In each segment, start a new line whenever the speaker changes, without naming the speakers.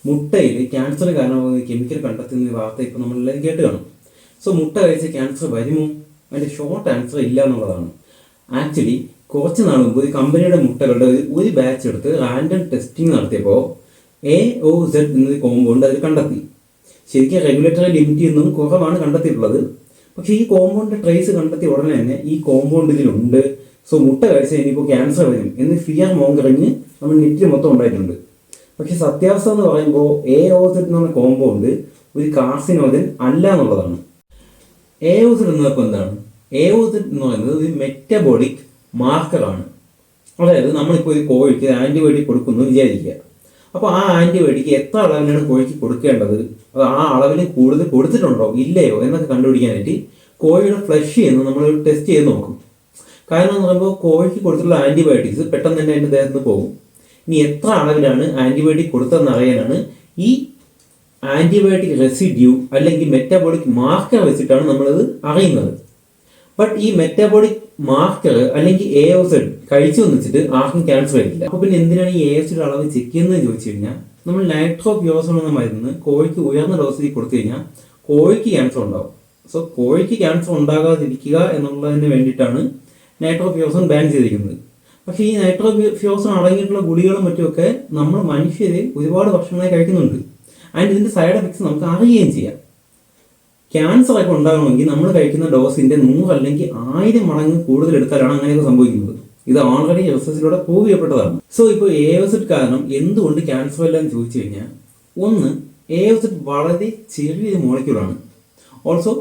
മുട്ടയിൽ ക്യാൻസർ കാരണമാകുന്ന കെമിക്കൽ കണ്ടെത്തുന്ന വാർത്ത ഇപ്പോൾ നമ്മളെല്ലാം കേട്ട് കാണും. സോ മുട്ട കഴിച്ച് ക്യാൻസർ വരുമോ? അതിൻ്റെ ഷോർട്ട് ആൻസർ ഇല്ല എന്നുള്ളതാണ്. ആക്ച്വലി കുറച്ച് നാൾ മുമ്പ് ഒരു കമ്പനിയുടെ മുട്ടകളുടെ ഒരു ബാച്ച് എടുത്ത് റാൻഡം ടെസ്റ്റിംഗ് നടത്തിയപ്പോൾ AOZ എന്നൊരു കോമ്പൗണ്ട് അതിൽ കണ്ടെത്തി. ശരിക്കും റെഗുലേറ്ററി ലിമിറ്റ് നിന്നും കുറവാണ് കണ്ടെത്തിയിട്ടുള്ളത്. പക്ഷേ ഈ കോമ്പൗണ്ട് ട്രേസ് കണ്ടെത്തിയ ഉടനെ തന്നെ ഈ കോമ്പൗണ്ട് ഇതിലുണ്ട്, സോ മുട്ട കഴിച്ചാൽ ഇനിയിപ്പോൾ ക്യാൻസർ വരും എന്ന് ഫിയർ മോങ്കറിഞ്ഞ് നമ്മൾ നെറ്റിൽ മൊത്തം ഉണ്ടായിട്ടുണ്ട്. പക്ഷെ സത്യാവസ്ഥ എന്ന് പറയുമ്പോൾ AOZ എന്നുള്ള കോമ്പൗണ്ട് ഒരു കാർസിനോജൻ അല്ല എന്നുള്ളതാണ്. AOZ എന്നപ്പോൾ എന്താണ്? AOZ എന്ന് പറയുന്നത് ഒരു മെറ്റബോളിക് മാർക്കറാണ്. അതായത് നമ്മളിപ്പോൾ ഒരു കോഴിക്ക് ആൻറ്റിബയോട്ടിക് കൊടുക്കുന്നു വിചാരിക്കുക. അപ്പോൾ ആ ആൻറ്റിബയോട്ടിക് എത്ര അളവിലാണ് കോഴിക്ക് കൊടുക്കേണ്ടത്, അത് ആ അളവിൽ കൂടുതൽ കൊടുത്തിട്ടുണ്ടോ ഇല്ലയോ എന്നൊക്കെ കണ്ടുപിടിക്കാനായിട്ട് കോഴിയുടെ ഫ്ലഷ് ചെയ്യുന്നത് നമ്മൾ ടെസ്റ്റ് ചെയ്ത് നോക്കും. കാരണം എന്ന് പറയുമ്പോൾ കോഴിക്ക് കൊടുത്തിട്ടുള്ള ആൻറ്റിബയോട്ടിക്സ് പെട്ടെന്ന് തന്നെ അതിൻ്റെ ദേഹത്ത് നിന്ന് പോകും. ഇനി എത്ര അളവിലാണ് ആൻറ്റിബയോട്ടിക് കൊടുത്തതെന്ന് അറിയാനാണ് ഈ ആൻറ്റിബയോട്ടിക് റെസിഡ്യൂ അല്ലെങ്കിൽ മെറ്റബോളിക് മാർക്കർ വെച്ചിട്ടാണ് നമ്മളത് അറിയുന്നത്. ബട്ട് ഈ മെറ്റബോളിക് മാർക്കർ അല്ലെങ്കിൽ AOZ കഴിച്ചു എന്ന് വെച്ചിട്ട് ആർക്കും ക്യാൻസർ വരില്ല. അപ്പോൾ പിന്നെ എന്തിനാണ് ഈ AOZ അളവ് ചെക്ക് ചെയ്യുന്നതെന്ന് ചോദിച്ചു കഴിഞ്ഞാൽ, നമ്മൾ നൈട്രോപ്യൂറോസോൾ എന്ന മരുന്ന് കോഴിക്ക് ഉയർന്ന ഡോസിൽ കൊടുത്തു കഴിഞ്ഞാൽ കോഴിക്ക് ക്യാൻസർ ഉണ്ടാവും. സോ കോഴിക്ക് ക്യാൻസർ ഉണ്ടാകാതിരിക്കുക എന്നുള്ളതിന് വേണ്ടിയിട്ടാണ് നൈട്രോപ്യൂറോസോൾ ബാൻ ചെയ്തിരിക്കുന്നത്. പക്ഷേ ഈ നൈട്രോപ്യൂറോസോൾ അടങ്ങിയിട്ടുള്ള ഗുളികളും മറ്റുമൊക്കെ നമ്മൾ മനുഷ്യർ ഒരുപാട് വർഷങ്ങളായി കഴിക്കുന്നുണ്ട്. ആൻഡ് ഇതിൻ്റെ സൈഡ് എഫക്ട്സ് നമുക്ക് അറിയുകയും ചെയ്യാം. ക്യാൻസർ ഒക്കെ ഉണ്ടാകണമെങ്കിൽ നമ്മൾ കഴിക്കുന്ന ഡോസിൻ്റെ 100 അല്ലെങ്കിൽ 1000 മടങ്ങ് കൂടുതൽ എടുത്താലാണ് അങ്ങനെയൊക്കെ സംഭവിക്കുന്നത്. ഇത് ഓൾറെഡി റിസർച്ചിലൂടെ പ്രൂവ് ചെയ്യപ്പെട്ടതാണ്. സോ ഇപ്പോൾ AOZ കാരണം എന്തുകൊണ്ട് ക്യാൻസർ എല്ലാം ചോദിച്ചു കഴിഞ്ഞാൽ, ഒന്ന്, AOZ വളരെ ചെറിയൊരു മോളിക്യൂളാണ്. ഓൾസോ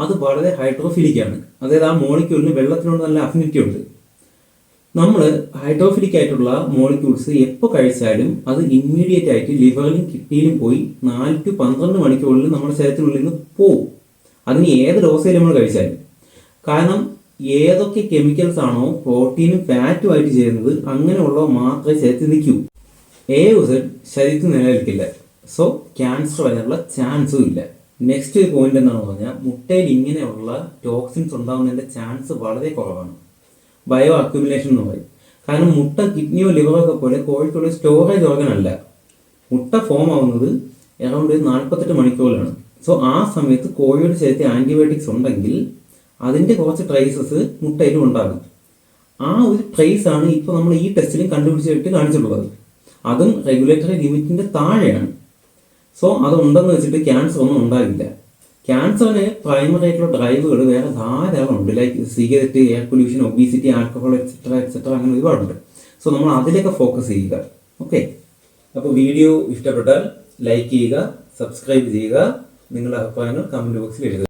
അത് വളരെ ഹൈഡ്രോഫിലിക് ആണ്. അതായത് ആ മോളിക്യൂളിന് വെള്ളത്തിനോട് നല്ല അഫിനിറ്റി ഉണ്ട്. നമ്മൾ ഹൈഡ്രോഫിലിക് ആയിട്ടുള്ള മോളിക്യൂൾസ് എപ്പോൾ കഴിച്ചാലും അത് ഇമ്മീഡിയറ്റ് ആയിട്ട് ലിവറിലും കിഡ്നിയിലും പോയി 4 to 12 മണിക്കൂറിൽ നമ്മുടെ ശരീരത്തിനുള്ളിൽ നിന്ന് പോവും. അതിന് ഏത് ഡോസയിൽ നമ്മൾ കഴിച്ചാലും. കാരണം ഏതൊക്കെ കെമിക്കൽസ് ആണോ പ്രോട്ടീനും ഫാറ്റും ആയിട്ട് ചേരുന്നത് അങ്ങനെയുള്ളവ മാത്രമേ ശരീരത്തിൽ നിൽക്കൂ. AOZ ശരീരത്തിൽ നിലനിൽക്കില്ല. സോ ക്യാൻസർ വരാനുള്ള ചാൻസും ഇല്ല. നെക്സ്റ്റ് ഒരു പോയിന്റ് എന്താണെന്ന് പറഞ്ഞാൽ, മുട്ടയിൽ ഇങ്ങനെയുള്ള ടോക്സിൻസ് ഉണ്ടാകുന്നതിൻ്റെ ചാൻസ് വളരെ കുറവാണ്. ബയോ അക്യുമുലേഷൻ എന്ന് പറയും. കാരണം മുട്ട കിഡ്നിയോ ലിവറോ ഒക്കെ പോലെ കോഴിക്കുള്ള സ്റ്റോറേജ് ഓർഗൻ അല്ല. മുട്ട ഫോം ആവുന്നത് അറൗണ്ട് 48 മണിക്കൂറിലാണ്. സോ ആ സമയത്ത് കോഴിയുടെ ശരീരത്തിൽ ആൻറ്റിബയോട്ടിക്സ് ഉണ്ടെങ്കിൽ അതിൻ്റെ കുറച്ച് ട്രേസസ് മുട്ടയിലും ഉണ്ടാകും. ആ ഒരു ട്രേസ് ആണ് ഇപ്പോൾ നമ്മൾ ഈ ടെസ്റ്റിലും കണ്ടുപിടിച്ചിട്ട് കാണിച്ചിട്ടുള്ളത്. അതും റെഗുലേറ്ററി ലിമിറ്റിൻ്റെ താഴെയാണ്. സോ അതുണ്ടെന്ന് വെച്ചിട്ട് ക്യാൻസർ ഒന്നും ഉണ്ടാകില്ല. ക്യാൻസറിന് പ്രൈമറി ആയിട്ടുള്ള ഡ്രൈവുകൾ വേറെ ധാരാളം ഉണ്ട്. Like cigarette, air pollution, obesity, alcohol etcetera അങ്ങനെ ഒരുപാടുണ്ട്. സോ നമ്മൾ അതിലേക്ക് ഫോക്കസ് ചെയ്യുക. ഓക്കെ, അപ്പോൾ വീഡിയോ ഇഷ്ടപ്പെട്ടാൽ ലൈക്ക് ചെയ്യുക, സബ്സ്ക്രൈബ് ചെയ്യുക, നിങ്ങളുടെ അഭിപ്രായങ്ങൾ കമൻറ്റ് ബോക്സിൽ എഴുതുക.